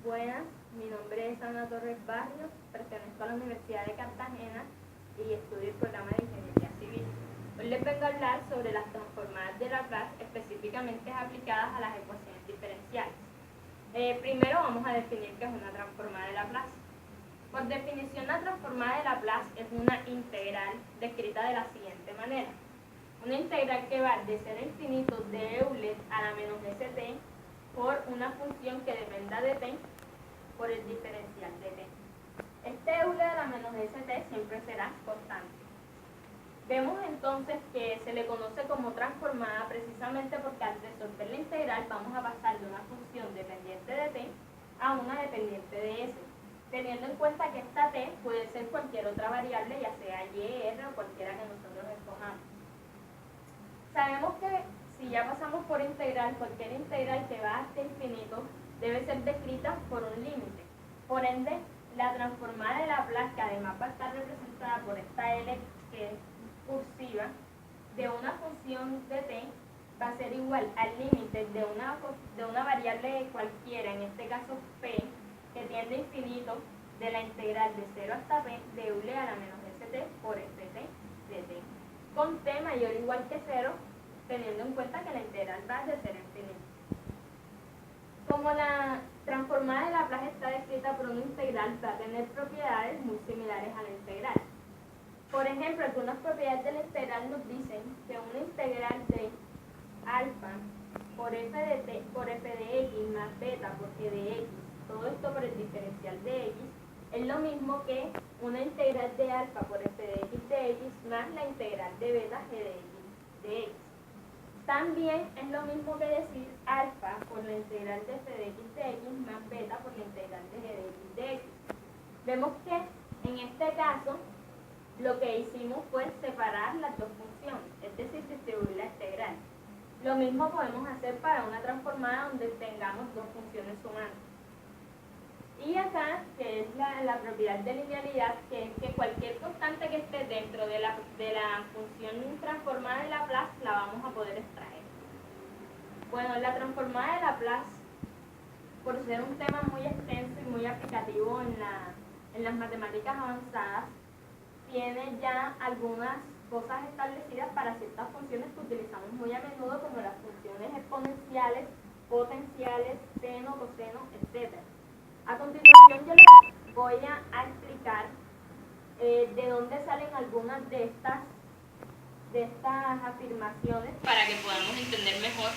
Buenas, mi nombre es Ana Torres Barrios, pertenezco a la Universidad de Cartagena y estudio el programa de Ingeniería Civil. Hoy les vengo a hablar sobre las transformadas de Laplace, específicamente aplicadas a las ecuaciones diferenciales. Primero vamos a definir qué es una transformada de Laplace. Por definición, la transformada de Laplace es una integral descrita de la siguiente manera. Una integral que va de 0 a infinito de Euler a la menos st por una función que dependa de t por el diferencial de t. Este Euler a la menos st siempre será constante. Vemos entonces que se le conoce como transformada precisamente porque al resolver la integral vamos a pasar de una función dependiente de t a una dependiente de s, teniendo en cuenta que esta t puede ser cualquier otra variable, ya sea y, r o cualquiera que nosotros escojamos. Sabemos que si ya pasamos por integral, cualquier integral que va hasta infinito debe ser descrita por un límite. Por ende, la transformada de Laplace, que además va a estar representada por esta L que es cursiva, de una función de t va a ser igual al límite de una variable cualquiera, en este caso p, que tiende a infinito, de la integral de 0 hasta p de Euler a la menos st por ft de t, con t mayor o igual que 0, teniendo en cuenta que la integral va de 0 a infinito. Como la transformada de Laplace está descrita por una integral, va a tener propiedades muy similares a la integral. Por ejemplo, algunas propiedades de la integral nos dicen que una integral de alfa por f de x más beta por g de x, todo esto por el diferencial de x, es lo mismo que una integral de alfa por f de x más la integral de beta g de x. También es lo mismo que decir alfa por la integral de f de x más beta por la integral de g de x. Vemos que en este caso lo que hicimos fue separar las dos funciones, es decir, distribuir la integral. Lo mismo podemos hacer para una transformada donde tengamos dos funciones sumantes. Y acá, que es la propiedad de linealidad, que es que cualquier constante que esté dentro de la función transformada de Laplace la vamos a poder extraer. Bueno, la transformada de Laplace, por ser un tema muy extenso y muy aplicativo en las matemáticas avanzadas, tiene ya algunas cosas establecidas para ciertas funciones que utilizamos muy a menudo, como las funciones exponenciales, potenciales, seno, coseno, etc. A continuación yo les voy a explicar de dónde salen algunas de estas afirmaciones para que podamos entender mejor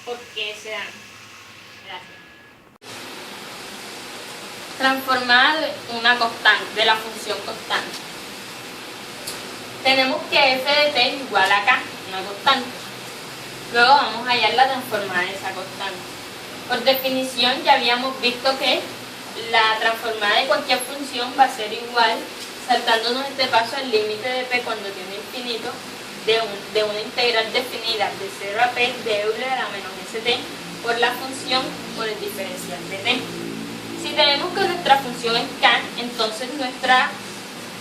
por qué se dan. Gracias. Transformada de una constante, de la función constante. Tenemos que f de t es igual a k, una constante. Luego vamos a hallar la transformada de esa constante. Por definición ya habíamos visto que la transformada de cualquier función va a ser igual, saltándonos este paso el límite de p cuando tiene infinito, de una integral definida de 0 a p de Euler a la menos st por la función por el diferencial de t. Si tenemos que nuestra función es k, entonces nuestra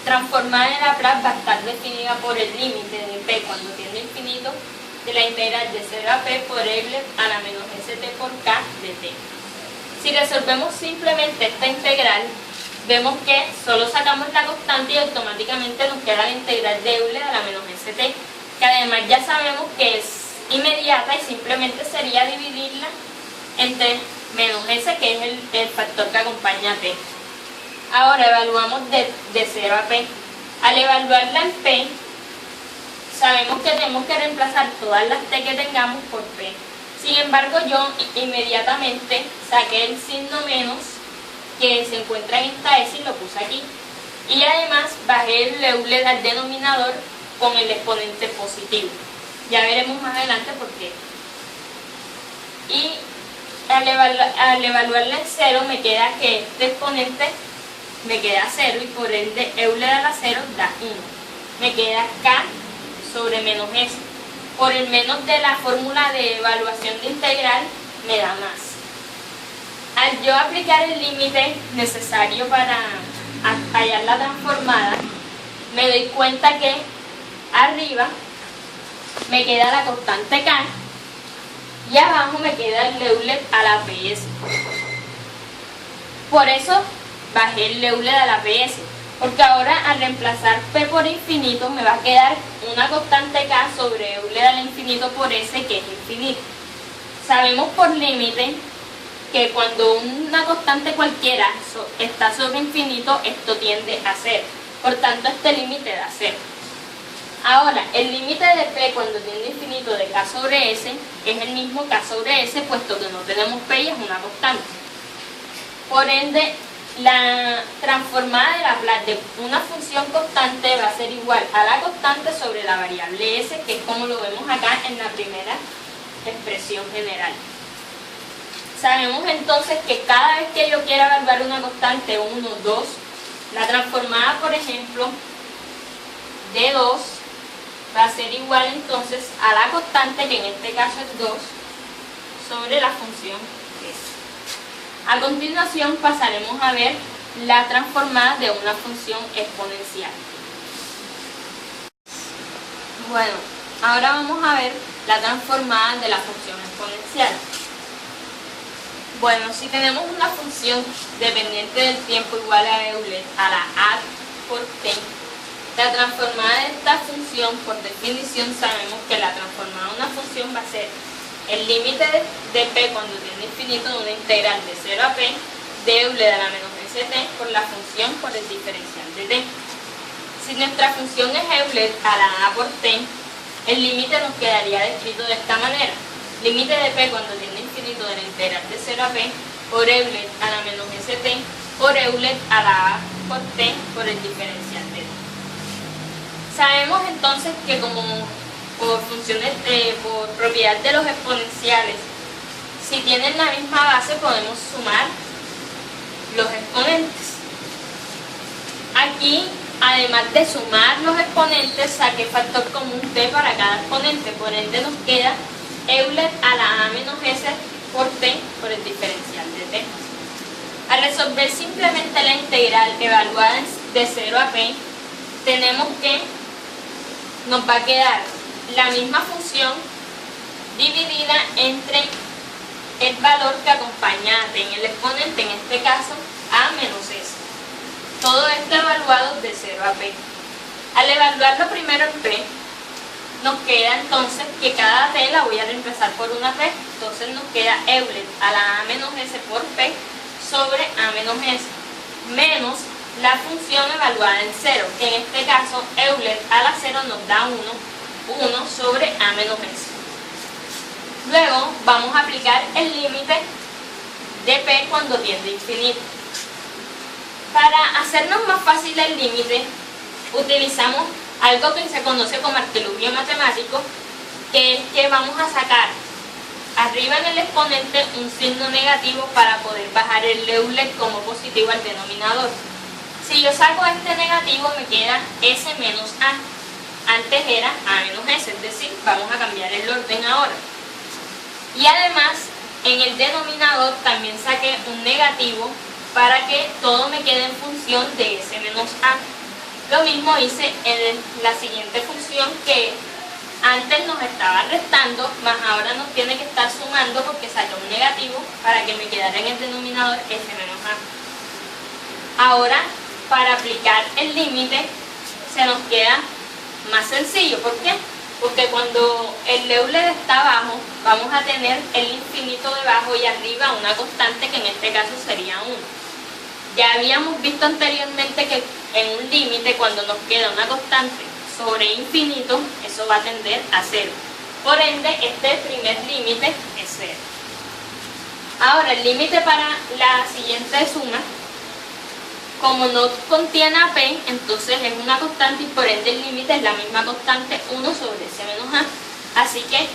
transformada de Laplace va a estar definida por el límite de p cuando tiene infinito de la integral de 0 a p por Euler a la menos st por k de t. Si resolvemos simplemente esta integral, vemos que solo sacamos la constante y automáticamente nos queda la integral de Euler a la menos st, que además ya sabemos que es inmediata y simplemente sería dividirla entre menos s, que es el factor que acompaña a t. Ahora evaluamos de 0 a p. Al evaluarla en p, sabemos que tenemos que reemplazar todas las t que tengamos por p. Sin embargo, yo inmediatamente saqué el signo menos que se encuentra en esta s y lo puse aquí. Y además bajé el Euler al denominador con el exponente positivo. Ya veremos más adelante por qué. Y al evaluarla en 0 me queda que este exponente me queda 0 y por ende Euler a la 0 da 1. Me queda k sobre menos s. Por el menos de la fórmula de evaluación de integral me da más. Al yo aplicar el límite necesario para hallar la transformada, me doy cuenta que arriba me queda la constante k y abajo me queda el Euler a la ps. Por eso bajé el Euler a la PS, porque ahora al reemplazar P por infinito me va a quedar una constante K sobre Euler al infinito por S, que es infinito. Sabemos por límite que cuando una constante cualquiera está sobre infinito, esto tiende a cero. Por tanto, este límite da cero. Ahora, el límite de P cuando tiende a infinito de K sobre S es el mismo K sobre S, puesto que no tenemos P y es una constante. Por ende, la transformada de Laplace de una función constante va a ser igual a la constante sobre la variable S, que es como lo vemos acá en la primera expresión general. Sabemos entonces que cada vez que yo quiera evaluar una constante 1, 2, la transformada, por ejemplo, de 2 va a ser igual entonces a la constante, que en este caso es 2, sobre la función S. A continuación pasaremos a ver la transformada de una función exponencial. Bueno, ahora vamos a ver la transformada de la función exponencial. Bueno, si tenemos una función dependiente del tiempo igual a Euler a la a por t, la transformada de esta función, por definición, sabemos que la transformada de una función va a ser el límite de p cuando tiende a infinito de una integral de 0 a p de Euler a la menos st por la función por el diferencial de t. Si nuestra función es Euler a la a por t, el límite nos quedaría descrito de esta manera. Límite de p cuando tiende a infinito de la integral de 0 a p por Euler a la menos st por Euler a la a por t por el diferencial de t. Sabemos entonces que como por funciones por propiedad de los exponenciales, si tienen la misma base podemos sumar los exponentes. Aquí, además de sumar los exponentes, saqué factor común t para cada exponente, por ende nos queda Euler a la a menos s por t por el diferencial de t. Al resolver simplemente la integral evaluada de 0 a p, tenemos que nos va a quedar la misma función dividida entre el valor que acompaña a t en el exponente, en este caso a menos s. Todo esto evaluado de 0 a p. Al evaluarlo primero en p, nos queda entonces que cada t la voy a reemplazar por una p, entonces nos queda Euler a la a menos s por p sobre a menos s, menos la función evaluada en 0, que en este caso Euler a la 0 nos da 1 sobre a menos s. Luego vamos a aplicar el límite de p cuando tiende a infinito. Para hacernos más fácil el límite, utilizamos algo que se conoce como artilugio matemático, que es que vamos a sacar arriba en el exponente un signo negativo para poder bajar el Euler como positivo al denominador. Si yo saco este negativo me queda s menos a. Antes era a menos s, es decir, vamos a cambiar el orden ahora. Y además, en el denominador también saqué un negativo para que todo me quede en función de s menos a. Lo mismo hice en la siguiente función, que antes nos estaba restando, más ahora nos tiene que estar sumando porque saqué un negativo para que me quedara en el denominador s menos a. Ahora, para aplicar el límite, se nos queda más sencillo. ¿Por qué? Porque cuando el Euler está abajo, vamos a tener el infinito debajo y arriba una constante que en este caso sería 1. Ya habíamos visto anteriormente que en un límite, cuando nos queda una constante sobre infinito, eso va a tender a 0. Por ende, este primer límite es 0. Ahora, el límite para la siguiente suma, como no contiene a p, entonces es una constante y por ende el límite es la misma constante 1 sobre s menos a. Así que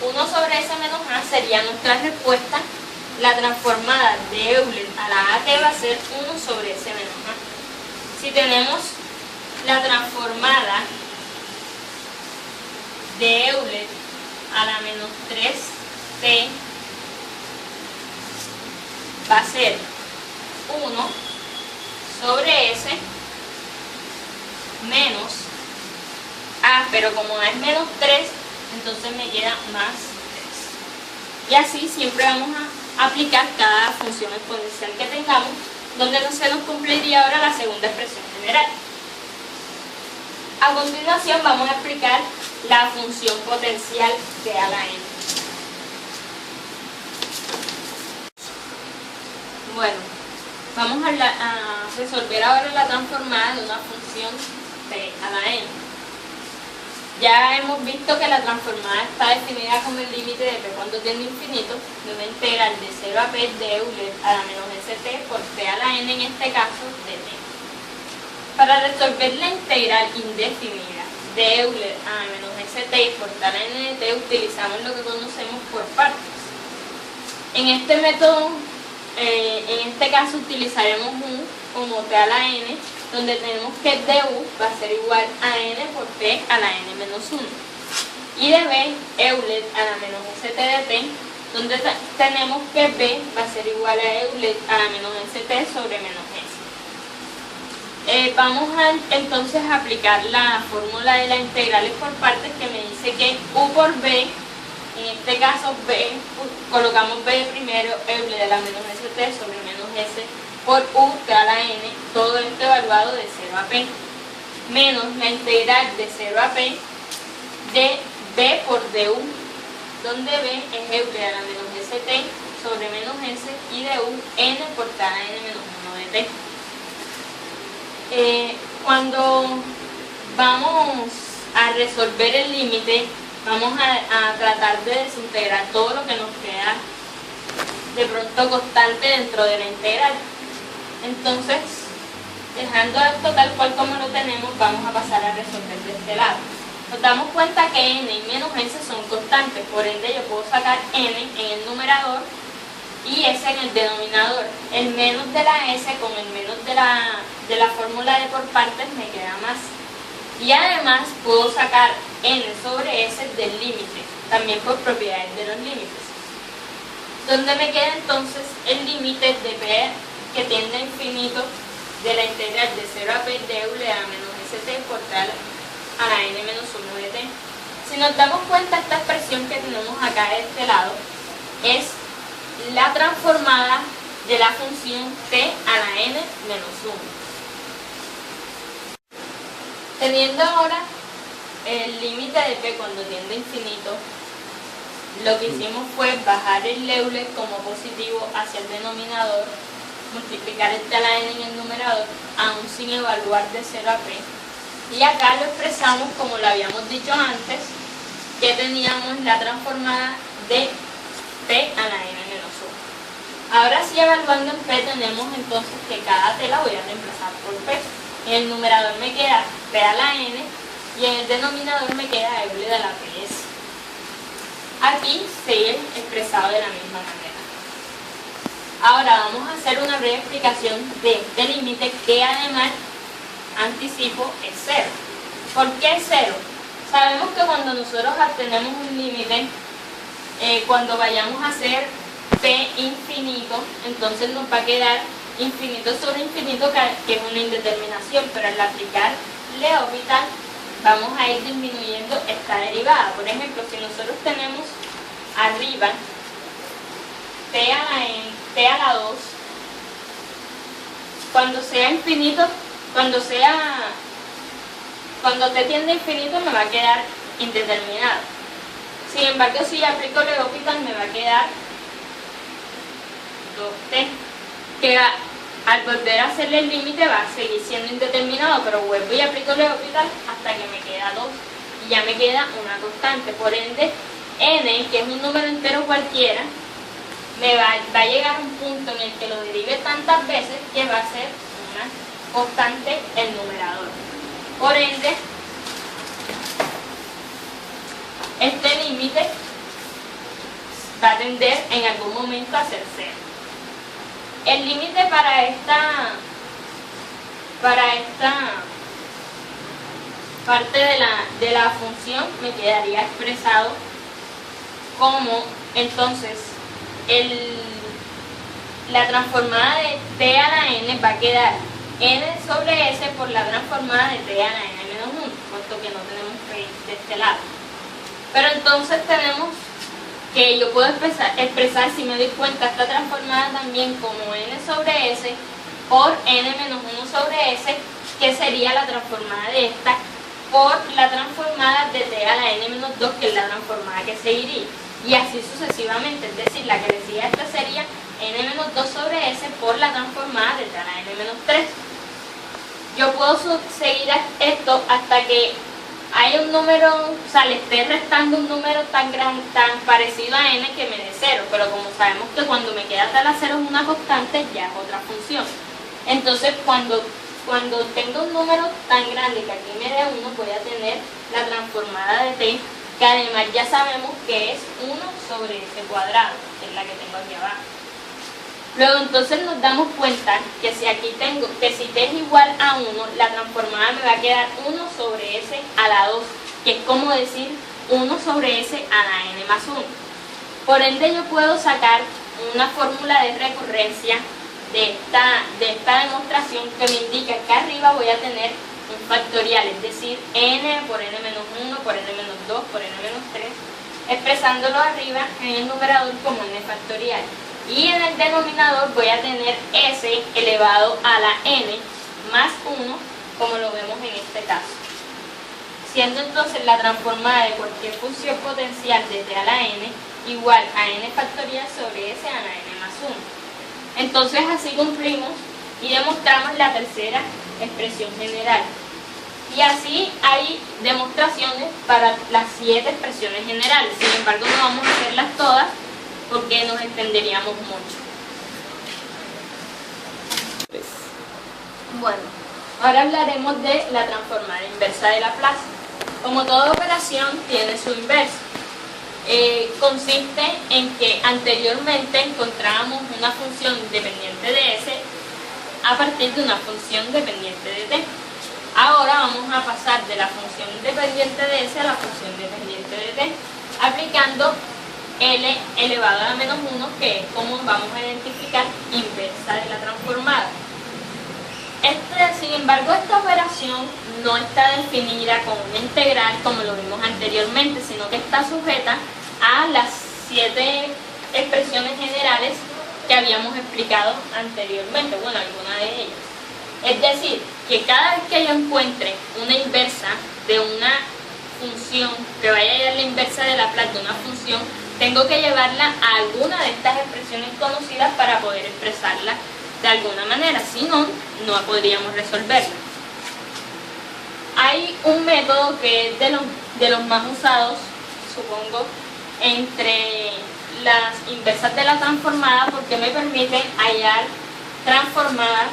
1 sobre s menos a sería nuestra respuesta. La transformada de Euler a la a t va a ser 1 sobre s menos a. Si tenemos la transformada de Euler a la menos 3t, va a ser 1 sobre s menos a, pero como es menos 3, entonces me queda más 3. Y así siempre vamos a aplicar cada función exponencial que tengamos donde no se nos cumpliría ahora la segunda expresión general. A continuación vamos a explicar la función potencial de a la n. Bueno, vamos a resolver ahora la transformada de una función p a la n. Ya hemos visto que la transformada está definida como el límite de p cuando tiende a infinito de una integral de 0 a p de Euler a la menos st por p a la n, en este caso de t. Para resolver la integral indefinida de Euler a la menos st por t a la n de t utilizamos lo que conocemos por partes. En este método, en este caso utilizaremos u como t a la n, donde tenemos que du va a ser igual a n por p a la n menos 1. Y de b, Euler a la menos st de t, donde tenemos que b va a ser igual a Euler a la menos st sobre menos s. Vamos a entonces aplicar la fórmula de las integrales por partes, que me dice que u por b, en este caso b, colocamos b primero, Euler a la menos st sobre menos s, por u t a la n, todo esto evaluado de 0 a p, menos la integral de 0 a p de b por du, donde b es Euler a la menos st sobre menos s y du n por t a la n menos 1 de t. Cuando vamos a resolver el límite, vamos a tratar de desintegrar todo lo que nos queda de pronto constante dentro de la integral. Entonces, dejando esto tal cual como lo tenemos, vamos a pasar a resolver de este lado. Nos damos cuenta que n y menos s son constantes, por ende yo puedo sacar n en el numerador y s en el denominador. El menos de la s con el menos de la fórmula de por partes me queda más. Y además puedo sacar n sobre s del límite, también por propiedades de los límites. Donde me queda entonces el límite de p que tiende a infinito de la integral de 0 a p de Euler a menos st por t a la n menos 1 de t. Si nos damos cuenta, esta expresión que tenemos acá de este lado es la transformada de la función t a la n menos 1. Teniendo ahora el límite de p cuando tiende a infinito, lo que hicimos fue bajar el Euler como positivo hacia el denominador, multiplicar el t a la n en el numerador, aún sin evaluar de 0 a p. Y acá lo expresamos como lo habíamos dicho antes, que teníamos la transformada de p a la n menos 1. Ahora sí, evaluando en p, tenemos entonces que cada t la voy a reemplazar por p. En el numerador me queda p a la n y en el denominador me queda Euler a la ps. Aquí sigue expresado de la misma manera. Ahora vamos a hacer una breve explicación de este límite, que además, anticipo, es 0. ¿Por qué es 0? Sabemos que cuando nosotros obtenemos un límite, cuando vayamos a hacer p infinito, entonces nos va a quedar infinito sobre infinito, que es una indeterminación, pero al aplicar L'Hopital vamos a ir disminuyendo esta derivada. Por ejemplo, si nosotros tenemos arriba t a la n, t a la 2, cuando sea infinito, cuando t tiende a infinito me va a quedar indeterminado. Sin embargo, si aplico L'Hopital me va a quedar 2t, que al volver a hacerle el límite va a seguir siendo indeterminado, pero vuelvo y aplico L'Hopital hasta que me queda 2 y ya me queda una constante. Por ende, n, que es un número entero cualquiera, va a llegar a un punto en el que lo derive tantas veces que va a ser una constante el numerador. Por ende, este límite va a tender en algún momento a ser 0. El límite para esta parte de la función me quedaría expresado como, entonces, la transformada de t a la n va a quedar n sobre s por la transformada de t a la n menos 1, puesto que no tenemos p de este lado. Pero entonces tenemos que yo puedo expresar, si me doy cuenta, esta transformada también como n sobre s por n menos 1 sobre s, que sería la transformada de esta, por la transformada de t a la n menos 2, que es la transformada que seguiría. Y así sucesivamente, es decir, la que le sigue a esta sería n menos 2 sobre s por la transformada de t a la n menos 3. Yo puedo seguir esto hasta que haya un número, o sea, le esté restando un número tan parecido a n que me dé 0, pero como sabemos que cuando me queda tal a 0 es una constante, ya es otra función. Entonces, cuando tenga un número tan grande que aquí me dé 1, voy a tener la transformada de t, que además ya sabemos que es 1 sobre s cuadrado, que es la que tengo aquí abajo. Luego entonces nos damos cuenta que si aquí tengo, que si t es igual a 1, la transformada me va a quedar 1 sobre s a la 2, que es como decir 1 sobre s a la n más 1. Por ende yo puedo sacar una fórmula de recurrencia de esta demostración que me indica que arriba voy a tener un factorial, es decir, n por n menos 1, por n menos 2, por n menos 3, expresándolo arriba en el numerador como n factorial. Y en el denominador voy a tener s elevado a la n más 1, como lo vemos en este caso. Siendo entonces la transformada de cualquier función potencial de t a la n igual a n factorial sobre s a la n más 1. Entonces así cumplimos y demostramos la tercera expresión general. Y así hay demostraciones para las 7 expresiones generales. Sin embargo, no vamos a hacerlas todas porque nos extenderíamos mucho. Bueno, ahora hablaremos de la transformada inversa de Laplace. Como toda operación tiene su inversa. Consiste en que anteriormente encontrábamos una función dependiente de s a partir de una función dependiente de t. Ahora vamos a pasar de la función dependiente de s a la función dependiente de t, aplicando L elevado a la menos 1, que es como vamos a identificar inversa de la transformada. Sin embargo, esta operación no está definida como una integral como lo vimos anteriormente, sino que está sujeta a las 7 expresiones generales que habíamos explicado anteriormente, bueno, alguna de ellas. Es decir, que cada vez que yo encuentre una inversa de una función, que vaya a dar la inversa de Laplace de una función, tengo que llevarla a alguna de estas expresiones conocidas para poder expresarla de alguna manera, si no, no podríamos resolverla. Hay un método que es de los más usados, supongo, entre las inversas de la transformada, porque me permiten hallar transformadas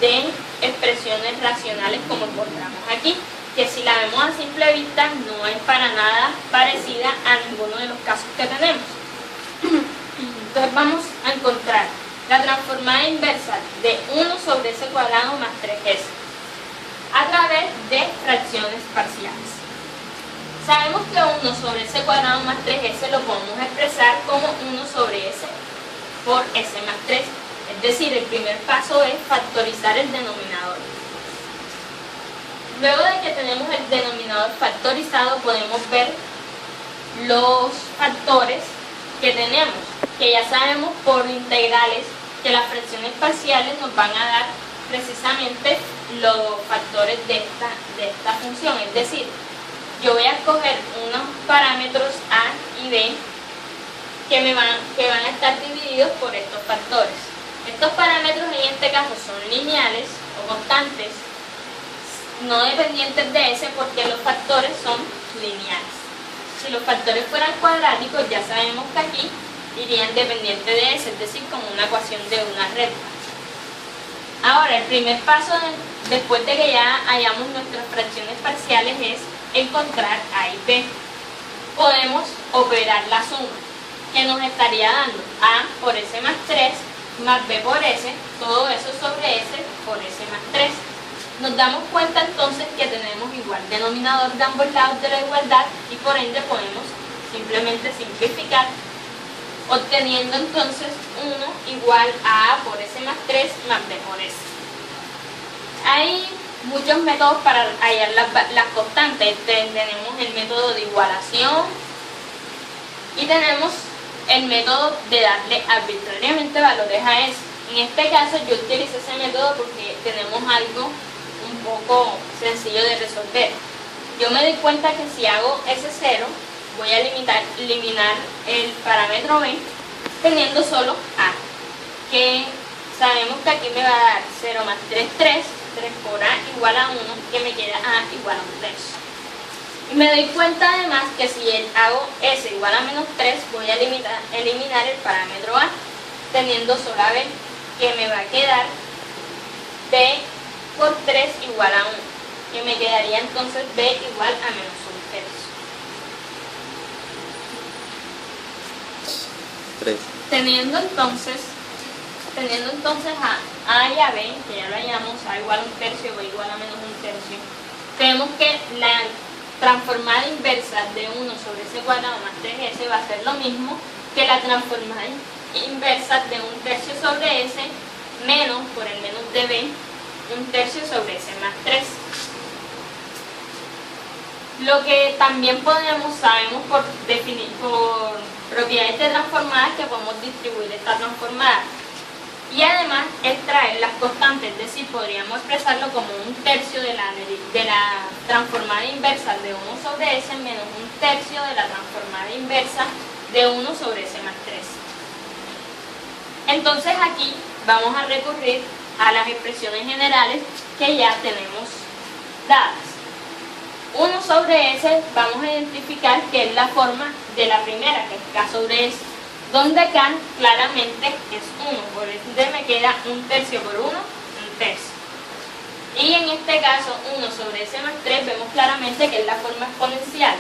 de expresiones racionales como encontramos aquí, que si la vemos a simple vista no es para nada parecida a ninguno de los casos que tenemos. Entonces vamos a encontrar la transformada inversa de 1 sobre s cuadrado más 3s a través de fracciones parciales. Sabemos que 1 sobre s cuadrado más 3s lo podemos expresar como 1 sobre s por s más 3. Es decir, el primer paso es factorizar el denominador. Luego de que tenemos el denominador factorizado, podemos ver los factores que tenemos, que ya sabemos por integrales que las fracciones parciales nos van a dar precisamente los factores de esta función. Es decir, yo voy a escoger unos parámetros A y B que van a estar divididos por estos factores. Estos parámetros en este caso son lineales o constantes, no dependientes de s, porque los factores son lineales. Si los factores fueran cuadráticos, ya sabemos que aquí irían dependientes de s, es decir, como una ecuación de una recta. Ahora, el primer paso después de que ya hayamos nuestras fracciones parciales es encontrar A y B. Podemos operar la suma, que nos estaría dando A por s más 3 más B por s, todo eso sobre s por s más 3. Nos damos cuenta entonces que tenemos igual denominador de ambos lados de la igualdad y por ende podemos simplemente simplificar, obteniendo entonces 1 igual a por s más 3 más b por s. Hay muchos métodos para hallar las constantes. Tenemos el método de igualación y tenemos el método de darle arbitrariamente valores a s. En este caso yo utilicé ese método porque tenemos algo un poco sencillo de resolver. Yo me doy cuenta que si hago ese 0, voy a eliminar el parámetro b teniendo solo a, que sabemos que aquí me va a dar 0 más 3 por a igual a 1, que me queda a igual a 1/3. Y me doy cuenta además que si hago s igual a menos 3, voy a eliminar el parámetro a, teniendo solo a b, que me va a quedar b por 3 igual a 1, que me quedaría entonces b igual a menos 1/3. Teniendo entonces a y a b, que ya lo hallamos, a igual a 1/3 o b igual a menos 1/3, tenemos que la transformada inversa de 1 sobre s cuadrado más 3s va a ser lo mismo que la transformada inversa de 1/3 sobre s menos, por el menos de b, 1/3 sobre s más 3. Lo que también sabemos por propiedades de transformadas, que podemos distribuir esta transformada. Y además extraer las constantes, es decir, podríamos expresarlo como 1/3 de la transformada inversa de 1 sobre s menos 1/3 de la transformada inversa de 1 sobre s más 3. Entonces aquí vamos a recurrir a las expresiones generales que ya tenemos dadas. 1 sobre s vamos a identificar que es la forma de la primera, que es k sobre s, donde k claramente es 1, por ende me queda 1/3 por 1, 1/3. Y en este caso 1 sobre s más 3 vemos claramente que es la forma exponencial,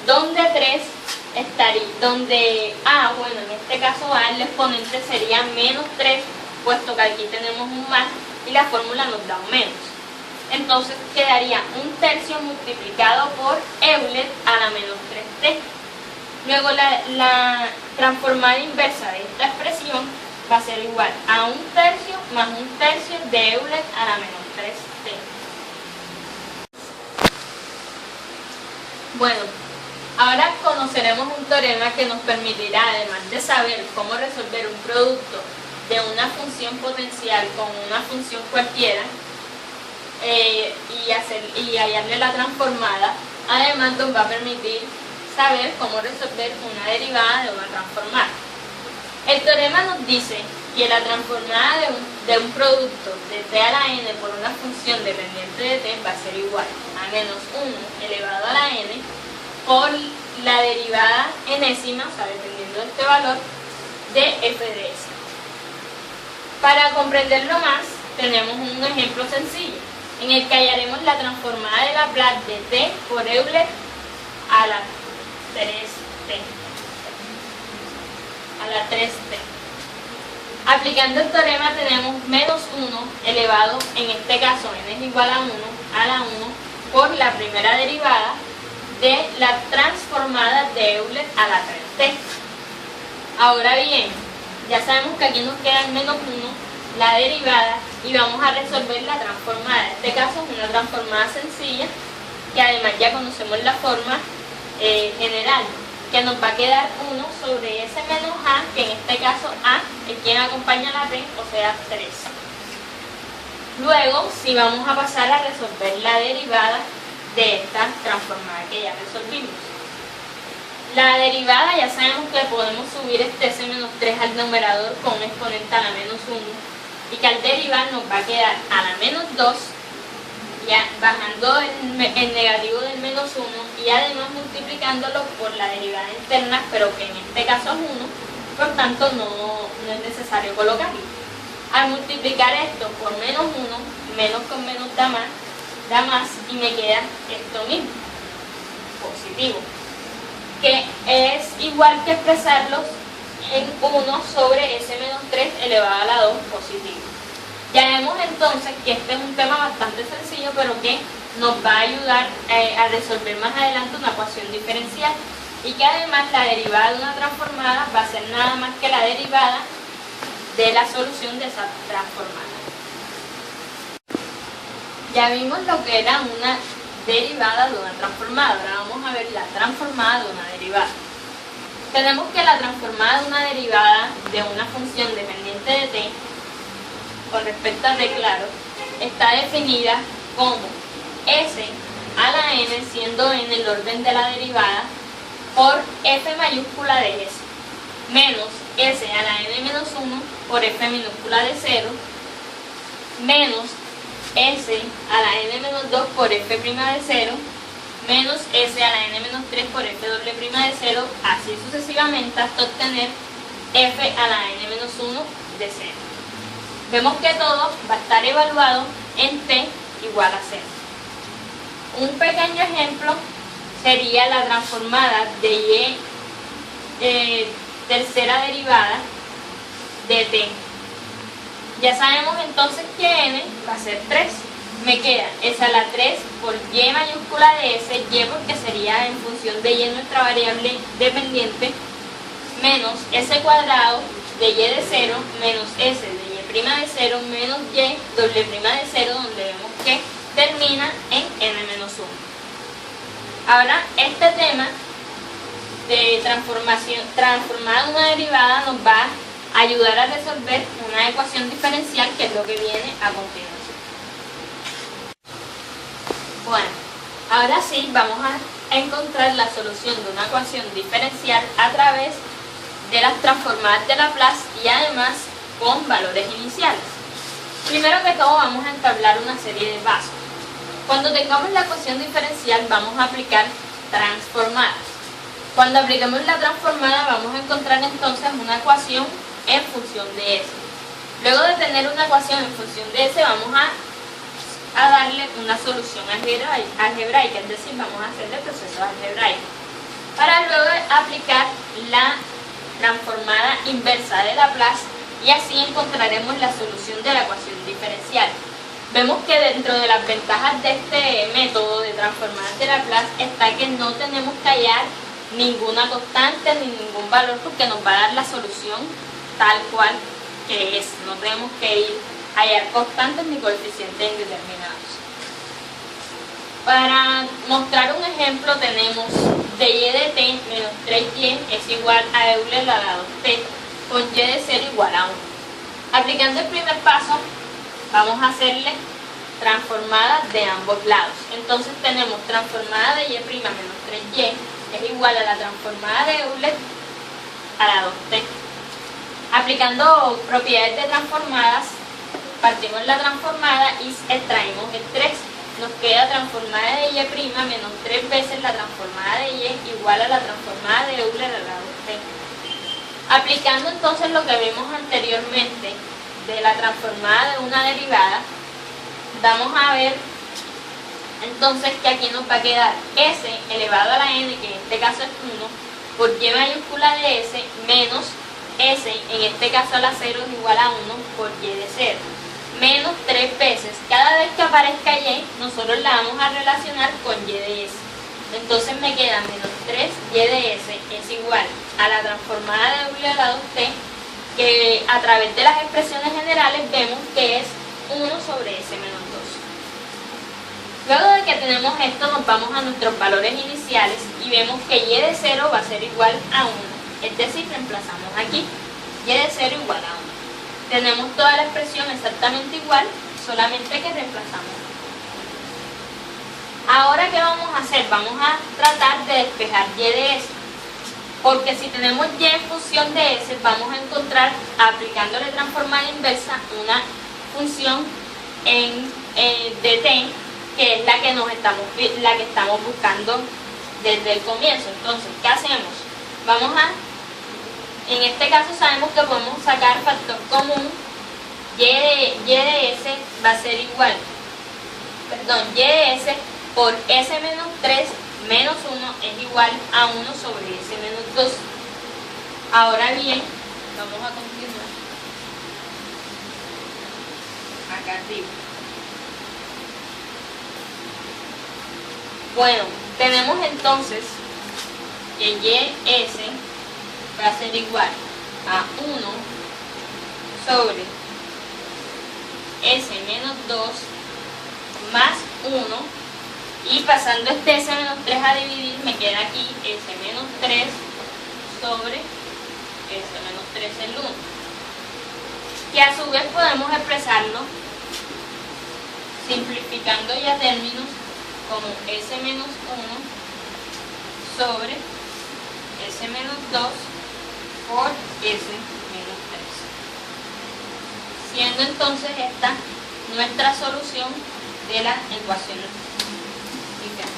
donde a, bueno, en este caso a, el exponente sería menos 3, puesto que aquí tenemos un más y la fórmula nos da un menos. Entonces quedaría 1/3 multiplicado por Euler a la menos 3t. Luego la transformada inversa de esta expresión va a ser igual a 1/3 más 1/3 de Euler a la menos 3t. Bueno, ahora conoceremos un teorema que nos permitirá, además de saber cómo resolver un producto de una función potencial con una función cualquiera, y hallarle la transformada, además nos va a permitir saber cómo resolver una derivada de una transformada. El teorema nos dice que la transformada de un producto de t a la n por una función dependiente de t va a ser igual a menos 1 elevado a la n por la derivada enésima, o sea, dependiendo de este valor, de f de s. Para comprenderlo más, tenemos un ejemplo sencillo, en el que hallaremos la transformada de Laplace de t por Euler a la 3t. Aplicando el teorema tenemos menos 1 elevado, en este caso n es igual a 1, por la primera derivada de la transformada de Euler a la 3t. Ahora bien, ya sabemos que aquí nos queda el menos 1, la derivada, y vamos a resolver la transformada. En este caso es una transformada sencilla, que además ya conocemos la forma general, que nos va a quedar 1 sobre s menos a, que en este caso a es quien acompaña la t, o sea 3. Luego, si vamos a pasar a resolver la derivada de esta transformada que ya resolvimos. La derivada ya sabemos que podemos subir este s menos 3 al numerador con un exponente a la menos 1, y que al derivar nos va a quedar a la menos 2, ya bajando el negativo del menos 1 y además multiplicándolo por la derivada interna, pero que en este caso es 1, por tanto no es necesario colocarlo. Al multiplicar esto por menos 1, menos con menos da más y me queda esto mismo, positivo, que es igual que expresarlos en 1 sobre s menos 3 elevado a la 2 positivo. Ya vemos entonces que este es un tema bastante sencillo, pero que nos va a ayudar a resolver más adelante una ecuación diferencial, y que además la derivada de una transformada va a ser nada más que la derivada de la solución de esa transformada. Ya vimos lo que era una derivada de una transformada, ahora vamos a ver la transformada de una derivada. Tenemos que la transformada de una derivada de una función dependiente de t con respecto a t claro, está definida como s a la n, siendo n el orden de la derivada, por f mayúscula de s, menos s a la n menos 1 por f minúscula de 0, menos s a la n menos 2 por f' de 0, menos s a la n menos 3 por f doble prima de 0, así sucesivamente hasta obtener f a la n menos 1 de 0. Vemos que todo va a estar evaluado en t igual a 0. Un pequeño ejemplo sería la transformada de y tercera derivada de t. Ya sabemos entonces que n va a ser 3. Me queda s a la 3 por y mayúscula de s, y porque sería en función de y nuestra variable dependiente, menos s cuadrado de y de 0, menos s de y prima de 0, menos y doble prima de 0, donde vemos que termina en n menos 1. Ahora, este tema de transformada de una derivada nos va a ayudar a resolver una ecuación diferencial, que es lo que viene a continuación. Bueno, ahora sí vamos a encontrar la solución de una ecuación diferencial a través de las transformadas de Laplace y además con valores iniciales. Primero que todo vamos a entablar una serie de pasos. Cuando tengamos la ecuación diferencial vamos a aplicar transformadas. Cuando apliquemos la transformada vamos a encontrar entonces una ecuación en función de s. Luego de tener una ecuación en función de s vamos a darle una solución algebraica, es decir, vamos a hacerle procesos algebraicos, para luego aplicar la transformada inversa de Laplace y así encontraremos la solución de la ecuación diferencial. Vemos que dentro de las ventajas de este método de transformadas de Laplace está que no tenemos que hallar ninguna constante ni ningún valor, porque nos va a dar la solución tal cual que es. No tenemos que ir a hallar constantes ni coeficientes indeterminados. Para mostrar un ejemplo tenemos de y de t menos 3y es igual a Euler elevado a 2t con y de 0 igual a 1. Aplicando el primer paso vamos a hacerle transformadas de ambos lados. Entonces tenemos transformada de y' menos 3y es igual a la transformada de Euler a la 2t. Aplicando propiedades de transformadas, partimos la transformada y extraemos el 3. Nos queda transformada de y' menos 3 veces la transformada de y igual a la transformada de Euler a la 2t. Aplicando entonces lo que vimos anteriormente de la transformada de una derivada, vamos a ver entonces que aquí nos va a quedar s elevado a la n, que en este caso es 1, por y mayúscula de s, menos s, en este caso a la 0 es igual a 1 por y de 0, menos 3 veces. Cada vez que aparezca y, nosotros la vamos a relacionar con y de s. Entonces me queda menos 3 y de s es igual a la transformada de Euler a la 2t, que a través de las expresiones generales vemos que es 1 sobre s menos 2. Luego de que tenemos esto, nos vamos a nuestros valores iniciales y vemos que y de 0 va a ser igual a 1. Es decir, reemplazamos aquí y de 0 igual a 1. Tenemos toda la expresión exactamente igual, solamente que reemplazamos. Ahora, ¿qué vamos a hacer? Vamos a tratar de despejar y de s. Porque si tenemos y en función de s, vamos a encontrar, aplicándole transformada inversa, una función de t, que es la que estamos buscando desde el comienzo. Entonces, ¿qué hacemos? En este caso sabemos que podemos sacar factor común, y de s va a ser igual, y de s por s menos 3 menos 1 es igual a 1 sobre s menos 2. Ahora bien, vamos a continuar acá arriba. Bueno, tenemos entonces que y(s) va a ser igual a 1 sobre s menos 2 más 1, y pasando este s menos 3 a dividir, me queda aquí s menos 3 sobre s menos 3 el 1. que a su vez podemos expresarlo simplificando ya términos como s menos 1 sobre s menos 2 por s menos 3, siendo entonces esta nuestra solución de la ecuación diferencial.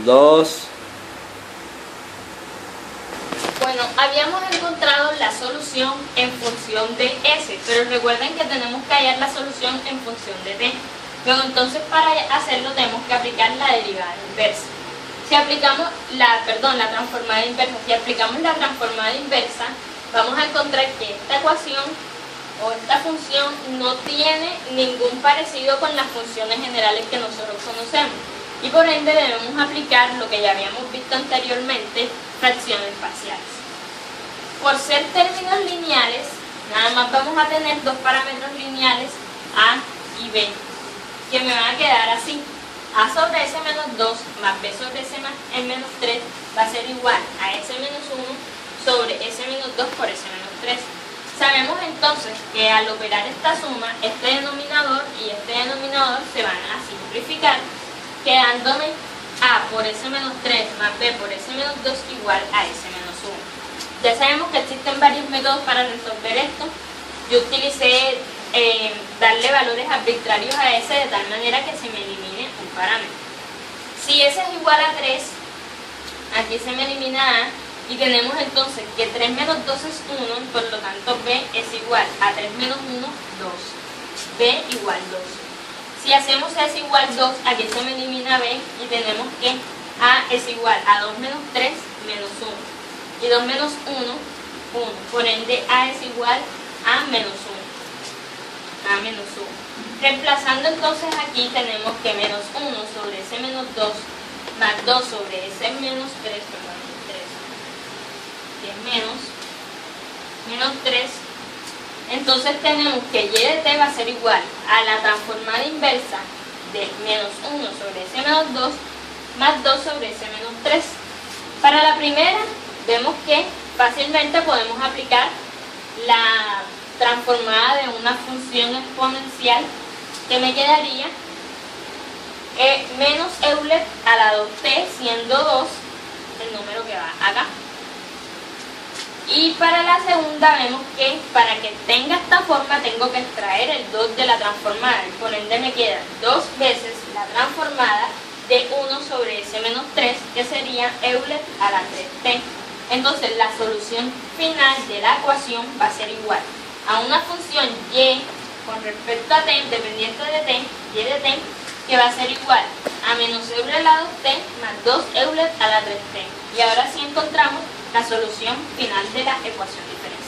2. Bueno, habíamos encontrado la solución en función de s, pero recuerden que tenemos que hallar la solución en función de t. Luego entonces para hacerlo tenemos que aplicar la derivada inversa. Si aplicamos la transformada inversa, si aplicamos la transformada inversa, vamos a encontrar que esta ecuación o esta función no tiene ningún parecido con las funciones generales que nosotros conocemos. Y por ende debemos aplicar lo que ya habíamos visto anteriormente, fracciones parciales. Por ser términos lineales, nada más vamos a tener dos parámetros lineales, a y b, que me van a quedar así. A sobre s menos 2 más b sobre s menos 3 va a ser igual a s menos 1 sobre s menos 2 por s menos 3. Sabemos entonces que al operar esta suma, este denominador y este denominador se van a simplificar, quedándome a por s menos 3 más b por s menos 2 igual a s menos 1. Ya sabemos que existen varios métodos para resolver esto. Yo utilicé darle valores arbitrarios a s de tal manera que se me elimine un parámetro. Si s es igual a 3, aquí se me elimina a, y tenemos entonces que 3 menos 2 es 1, por lo tanto b es igual a 3 menos 1, 2. b igual 2. Si hacemos s igual 2, aquí se me elimina b y tenemos que a es igual a 2 menos 3 menos 1. Y 2 menos 1, 1. Por ende a es igual a menos 1. A menos 1. Reemplazando entonces aquí tenemos que menos 1 sobre s menos 2 más 2 sobre s menos 3, perdón, 3, que es menos 3. Entonces tenemos que y de t va a ser igual a la transformada inversa de menos 1 sobre s menos 2 más 2 sobre s menos 3. Para la primera, vemos que fácilmente podemos aplicar la transformada de una función exponencial, que me quedaría menos Euler a la 2t, siendo 2 el número que va acá. Y para la segunda vemos que para que tenga esta forma tengo que extraer el 2 de la transformada, y por ende me queda 2 veces la transformada de 1 sobre s menos 3, que sería Euler a la 3t. Entonces la solución final de la ecuación va a ser igual a una función y con respecto a t, dependiente de t, y de t, que va a ser igual a menos Euler a la 2t más 2 Euler a la 3t. Y ahora sí encontramos la solución final de la ecuación diferencial.